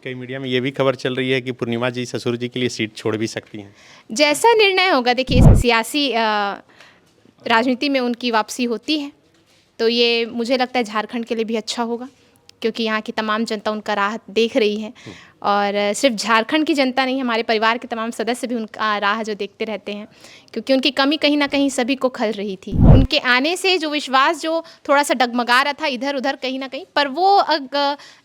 कई मीडिया में ये भी खबर चल रही है कि पूर्णिमा जी ससुर जी के लिए सीट छोड़ भी सकती हैं। जैसा निर्णय होगा, देखिए सियासी राजनीति में उनकी वापसी होती है तो ये मुझे लगता है झारखंड के लिए भी अच्छा होगा, क्योंकि यहाँ की तमाम जनता उनका राह देख रही है। और सिर्फ झारखंड की जनता नहीं, हमारे परिवार के तमाम सदस्य भी उनका राह जो देखते रहते हैं, क्योंकि उनकी कमी कहीं ना कहीं सभी को खल रही थी। उनके आने से जो विश्वास जो थोड़ा सा डगमगा रहा था इधर उधर कहीं ना कहीं, पर वो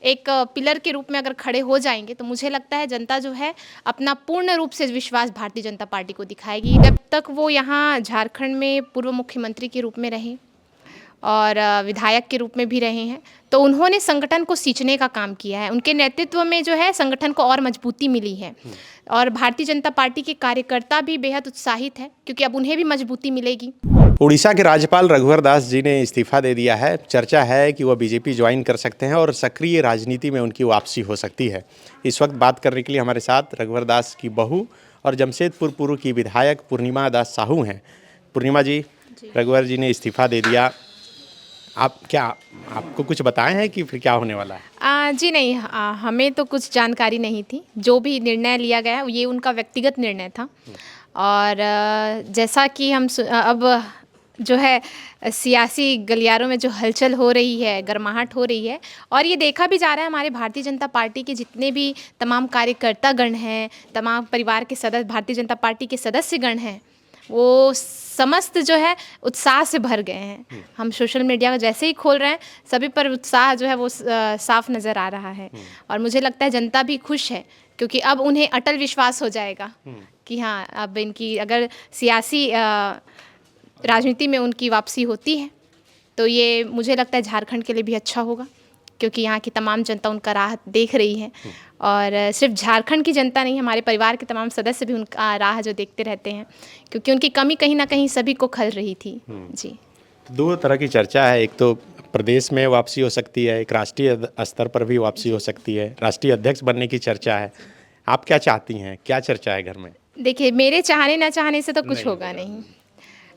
एक पिलर के रूप में अगर खड़े हो जाएंगे तो मुझे लगता है जनता जो है अपना पूर्ण रूप से विश्वास भारतीय जनता पार्टी को दिखाएगी। जब तक वो यहाँ झारखंड में पूर्व मुख्यमंत्री के रूप में रहे और विधायक के रूप में भी रहे हैं, तो उन्होंने संगठन को सींचने का काम किया है। उनके नेतृत्व में जो है संगठन को और मजबूती मिली है और भारतीय जनता पार्टी के कार्यकर्ता भी बेहद उत्साहित है, क्योंकि अब उन्हें भी मजबूती मिलेगी। उड़ीसा के राज्यपाल रघुवर दास जी ने इस्तीफा दे दिया है। चर्चा है कि वह बीजेपी ज्वाइन कर सकते हैं और सक्रिय राजनीति में उनकी वापसी हो सकती है। इस वक्त बात करने के लिए हमारे साथ रघुवर दास की बहू और जमशेदपुर पूर्व की विधायक पूर्णिमा दास साहू हैं। पूर्णिमा जी, रघुवर जी ने इस्तीफा दे दिया, आपको कुछ बताएं हैं कि फिर क्या होने वाला है? जी नहीं, हमें तो कुछ जानकारी नहीं थी। जो भी निर्णय लिया गया ये उनका व्यक्तिगत निर्णय था। और जैसा कि हम अब जो है सियासी गलियारों में जो हलचल हो रही है, गर्माहट हो रही है, और ये देखा भी जा रहा है हमारे भारतीय जनता पार्टी के जितने भी तमाम कार्यकर्ता गण हैं, तमाम परिवार के सदस्य, भारतीय जनता पार्टी के सदस्य गण हैं, वो समस्त जो है उत्साह से भर गए हैं। हम सोशल मीडिया जैसे ही खोल रहे हैं सभी पर उत्साह जो है वो साफ नज़र आ रहा है। और मुझे लगता है जनता भी खुश है, क्योंकि अब उन्हें अटल विश्वास हो जाएगा कि हाँ, अब इनकी अगर सियासी राजनीति में उनकी वापसी होती है तो ये मुझे लगता है झारखंड के लिए भी अच्छा होगा, क्योंकि यहाँ की तमाम जनता उनका राह देख रही है। और सिर्फ झारखंड की जनता नहीं, हमारे परिवार के तमाम सदस्य भी उनका राह जो देखते रहते हैं, क्योंकि उनकी कमी कहीं ना कहीं सभी को खल रही थी। जी, दो तरह की चर्चा है। एक तो प्रदेश में वापसी हो सकती है, एक राष्ट्रीय स्तर पर भी वापसी हो सकती है। राष्ट्रीय अध्यक्ष बनने की चर्चा है। आप क्या चाहती हैं? क्या चर्चा है घर में? देखिए, मेरे चाहने ना चाहने से तो कुछ होगा नहीं।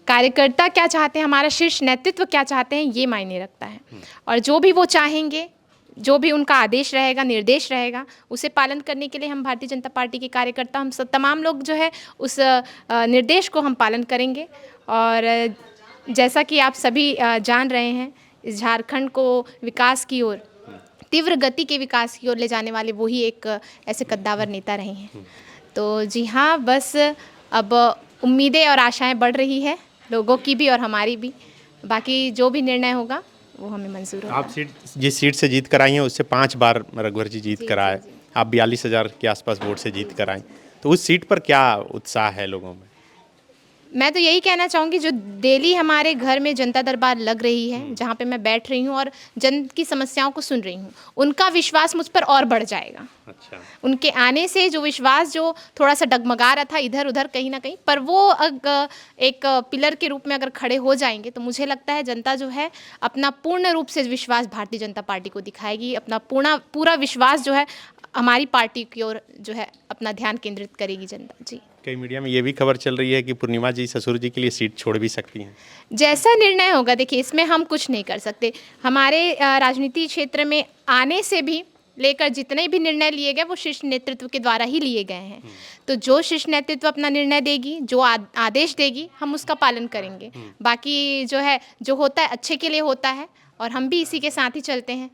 कार्यकर्ता क्या चाहते हैं, हमारा शीर्ष नेतृत्व क्या चाहते हैं, ये मायने रखता है। और जो भी वो चाहेंगे, जो भी उनका आदेश रहेगा, निर्देश रहेगा, उसे पालन करने के लिए हम भारतीय जनता पार्टी के कार्यकर्ता, हम सब तमाम लोग जो है उस निर्देश को हम पालन करेंगे। और जैसा कि आप सभी जान रहे हैं, इस झारखंड को विकास की ओर, तीव्र गति के विकास की ओर ले जाने वाले वही एक ऐसे कद्दावर नेता रहे हैं। तो जी हाँ, बस अब उम्मीदें और आशाएं बढ़ रही है, लोगों की भी और हमारी भी। बाकी जो भी निर्णय होगा वो हमें मंजूर होगा। आप जिस सीट से जीत कर आई हैं उससे 5 बार रघुवर जी जीत कर आए। आप 42,000 के आसपास वोट से जीत कर आई, तो उस सीट पर क्या उत्साह है लोगों में? मैं तो यही कहना चाहूँगी, जो डेली हमारे घर में जनता दरबार लग रही है, जहाँ पे मैं बैठ रही हूँ और जन की समस्याओं को सुन रही हूँ, उनका विश्वास मुझ पर और बढ़ जाएगा। अच्छा। उनके आने से जो विश्वास जो थोड़ा सा डगमगा रहा था इधर उधर कहीं ना कहीं, पर वो एक पिलर के रूप में अगर खड़े हो जाएंगे तो मुझे लगता है जनता जो है अपना पूर्ण रूप से विश्वास भारतीय जनता पार्टी को दिखाएगी। अपना पूरा विश्वास जो है हमारी पार्टी की ओर जो है अपना ध्यान केंद्रित करेगी जनता। जी, कई मीडिया में ये भी खबर चल रही है कि पूर्णिमा जी ससुर जी के लिए सीट छोड़ भी सकती हैं। जैसा निर्णय होगा, देखिए इसमें हम कुछ नहीं कर सकते। हमारे राजनीति क्षेत्र में आने से भी लेकर जितने भी निर्णय लिए गए वो शीर्ष नेतृत्व के द्वारा ही लिए गए हैं। तो जो शीर्ष नेतृत्व अपना निर्णय देगी, जो आदेश देगी, हम उसका पालन करेंगे। बाकी जो है, जो होता है अच्छे के लिए होता है और हम भी इसी के साथ ही चलते हैं।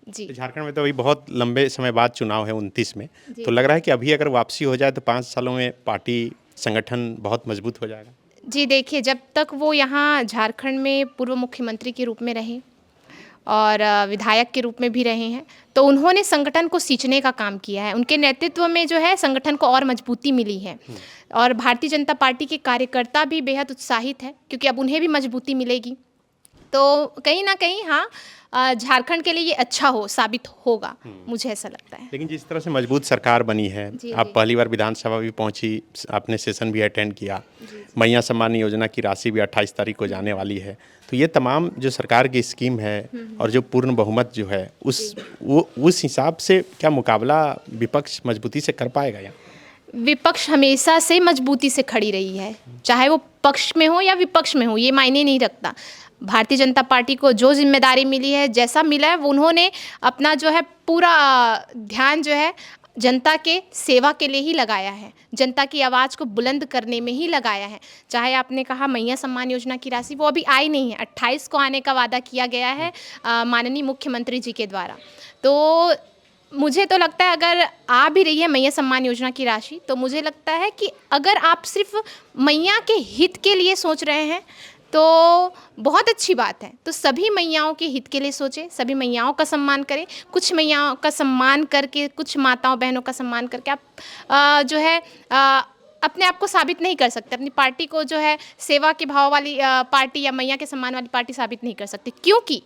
जी, झारखंड में तो अभी बहुत लंबे समय बाद चुनाव है 29 में, तो लग रहा है कि अभी अगर वापसी हो जाए तो 5 सालों में पार्टी संगठन बहुत मजबूत हो जाएगा। जी, देखिए, जब तक वो यहाँ झारखंड में पूर्व मुख्यमंत्री के रूप में रहे और विधायक के रूप में भी रहे हैं, तो उन्होंने संगठन को सींचने का काम किया है। उनके नेतृत्व में जो है संगठन को और मजबूती मिली है और भारतीय जनता पार्टी के कार्यकर्ता भी बेहद उत्साहित है, क्योंकि अब उन्हें भी मजबूती मिलेगी। तो कहीं ना कहीं हाँ, झारखंड के लिए ये अच्छा साबित होगा, मुझे ऐसा लगता है। लेकिन जिस तरह से मजबूत सरकार बनी है, आप पहली बार विधानसभा भी पहुंची, आपने सेशन भी अटेंड किया, मैया सम्मान योजना की राशि भी 28 तारीख को जाने वाली है, तो ये तमाम जो सरकार की स्कीम है और जो पूर्ण बहुमत जो है उस हिसाब से क्या मुकाबला विपक्ष मजबूती से कर पाएगा? या विपक्ष हमेशा से मजबूती से खड़ी रही है, चाहे वो पक्ष में हो या विपक्ष में हो, ये मायने नहीं रखता। भारतीय जनता पार्टी को जो जिम्मेदारी मिली है, जैसा मिला है, वो उन्होंने अपना जो है पूरा ध्यान जो है जनता के सेवा के लिए ही लगाया है, जनता की आवाज़ को बुलंद करने में ही लगाया है। चाहे आपने कहा मैया सम्मान योजना की राशि, वो अभी आई नहीं है, 28 को आने का वादा किया गया है माननीय मुख्यमंत्री जी के द्वारा। तो मुझे तो लगता है अगर आ भी रही है मैया सम्मान योजना की राशि, तो मुझे लगता है कि अगर आप सिर्फ मैया के हित के लिए सोच रहे हैं तो बहुत अच्छी बात है। तो सभी मैयाओं के हित के लिए सोचें, सभी मैयाओं का सम्मान करें। कुछ मैयाओं का सम्मान करके, कुछ माताओं बहनों का सम्मान करके आप जो है अपने आप को साबित नहीं कर सकते, अपनी पार्टी को जो है सेवा के भाव वाली पार्टी या मैया के सम्मान वाली पार्टी साबित नहीं कर सकते। क्योंकि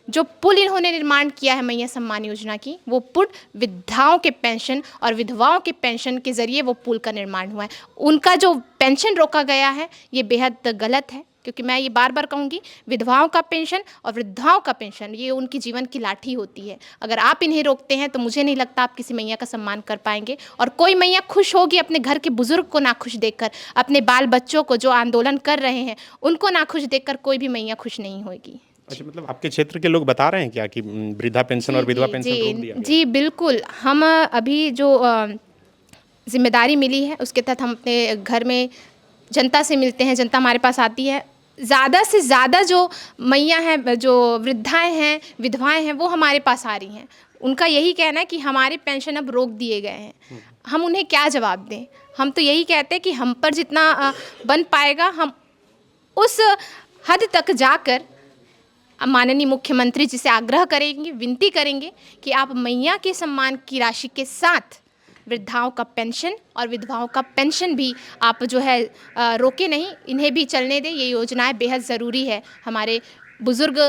जो पुल इन्होंने निर्माण किया है मैया सम्मान योजना की, वो पुल वृद्धाओं के पेंशन और विधवाओं के पेंशन के ज़रिए वो पुल का निर्माण हुआ है। उनका जो पेंशन रोका गया है, ये बेहद गलत है, क्योंकि मैं ये बार बार कहूँगी, विधवाओं का पेंशन और वृद्धाओं का पेंशन ये उनकी जीवन की लाठी होती है। अगर आप इन्हें रोकते हैं तो मुझे नहीं लगता आप किसी मैया का सम्मान कर पाएंगे। और कोई मैया खुश होगी अपने घर के बुजुर्ग को नाखुश देखकर, अपने बाल बच्चों को जो आंदोलन कर रहे हैं उनको नाखुश देखकर कोई भी मैया खुश नहीं होगी। अच्छा, मतलब आपके क्षेत्र के लोग बता रहे हैं क्या कि वृद्धा पेंशन और विधवा पेंशन रोक दिया गया? जी बिल्कुल। हम अभी जो जिम्मेदारी मिली है उसके तहत हम अपने घर में जनता से मिलते हैं, जनता हमारे पास आती है। ज़्यादा से ज़्यादा जो मैया हैं, जो वृद्धाएं हैं, विधवाएं हैं, वो हमारे पास आ रही हैं। उनका यही कहना है कि हमारे पेंशन अब रोक दिए गए हैं। हम उन्हें क्या जवाब दें? हम तो यही कहते हैं कि हम पर जितना बन पाएगा हम उस हद तक जाकर माननीय मुख्यमंत्री जी से आग्रह करेंगे, विनती करेंगे कि आप मैया के सम्मान की राशि के साथ वृद्धाओं का पेंशन और विधवाओं का पेंशन भी आप जो है रोके नहीं, इन्हें भी चलने दें। ये योजनाएं बेहद ज़रूरी है हमारे बुज़ुर्ग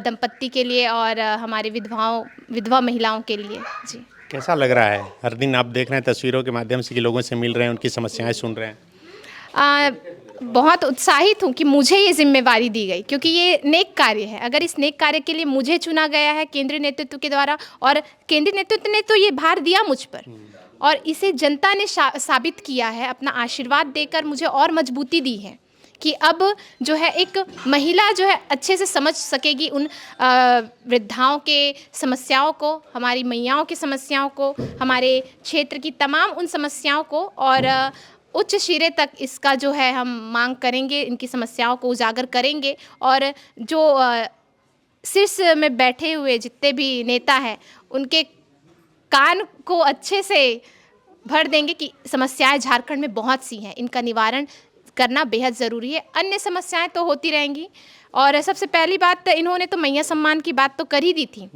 दंपत्ति के लिए और हमारे विधवा महिलाओं के लिए। जी, कैसा लग रहा है? हर दिन आप देख रहे हैं तस्वीरों के माध्यम से कि लोगों से मिल रहे हैं, उनकी समस्याएं सुन रहे हैं। बहुत उत्साहित हूँ कि मुझे ये जिम्मेवारी दी गई, क्योंकि ये नेक कार्य है। अगर इस नेक कार्य के लिए मुझे चुना गया है केंद्रीय नेतृत्व के द्वारा, और केंद्रीय नेतृत्व ने तो ये भार दिया मुझ पर, और इसे जनता ने साबित किया है, अपना आशीर्वाद देकर मुझे और मजबूती दी है कि अब जो है एक महिला जो है अच्छे से समझ सकेगी उन वृद्धाओं के समस्याओं को, हमारी मैयाओं की समस्याओं को, हमारे क्षेत्र की तमाम उन समस्याओं को, और उच्च शिरे तक इसका जो है हम मांग करेंगे, इनकी समस्याओं को उजागर करेंगे। और जो शीर्ष में बैठे हुए जितने भी नेता हैं उनके कान को अच्छे से भर देंगे कि समस्याएं झारखंड में बहुत सी हैं, इनका निवारण करना बेहद ज़रूरी है। अन्य समस्याएं तो होती रहेंगी। और सबसे पहली बात, इन्होंने तो मैया सम्मान की बात तो कर ही दी थी,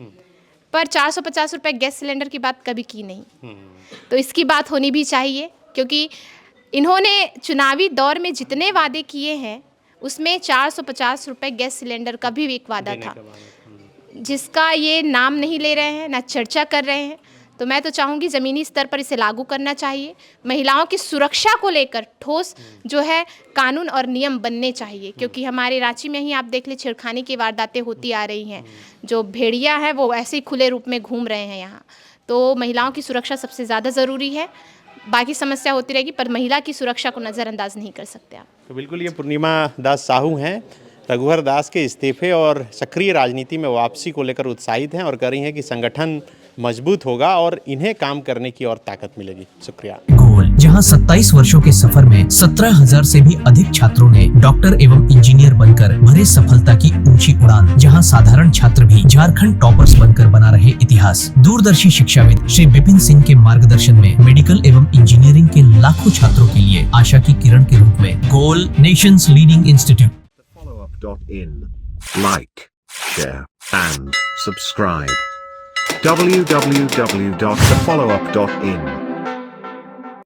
पर 450 रुपये गैस सिलेंडर की बात कभी की नहीं। तो इसकी बात होनी भी चाहिए, क्योंकि इन्होंने चुनावी दौर में जितने वादे किए हैं उसमें 450 रुपये गैस सिलेंडर का भी एक वादा था, जिसका ये नाम नहीं ले रहे हैं, ना चर्चा कर रहे हैं। तो मैं तो चाहूँगी ज़मीनी स्तर पर इसे लागू करना चाहिए। महिलाओं की सुरक्षा को लेकर ठोस जो है कानून और नियम बनने चाहिए, क्योंकि हमारे रांची में ही आप देख ले छेड़खानी की वारदातें होती आ रही हैं। जो भेड़िया हैं वो ऐसे ही खुले रूप में घूम रहे हैं यहाँ। तो महिलाओं की सुरक्षा सबसे ज़्यादा ज़रूरी है। बाकी समस्या होती रहेगी, पर महिला की सुरक्षा को नज़रअंदाज नहीं कर सकते आप। तो बिल्कुल, ये पूर्णिमा दास साहू हैं, रघुवर दास के इस्तीफे और सक्रिय राजनीति में वापसी को लेकर उत्साहित हैं और कह रही हैं कि संगठन मजबूत होगा और इन्हें काम करने की और ताकत मिलेगी। शुक्रिया। गोल, जहां 27 वर्षों के सफर में 17,000 से भी अधिक छात्रों ने डॉक्टर एवं इंजीनियर बनकर भरे सफलता की ऊंची उड़ान, जहां साधारण छात्र भी झारखंड टॉपर्स बनकर बना रहे इतिहास। दूरदर्शी शिक्षाविद श्री विपिन सिंह के मार्गदर्शन में मेडिकल एवं इंजीनियरिंग के लाखों छात्रों के लिए आशा की किरण के रूप में गोल, nation's leading institute. Like, share and subscribe. www.thefollowup.in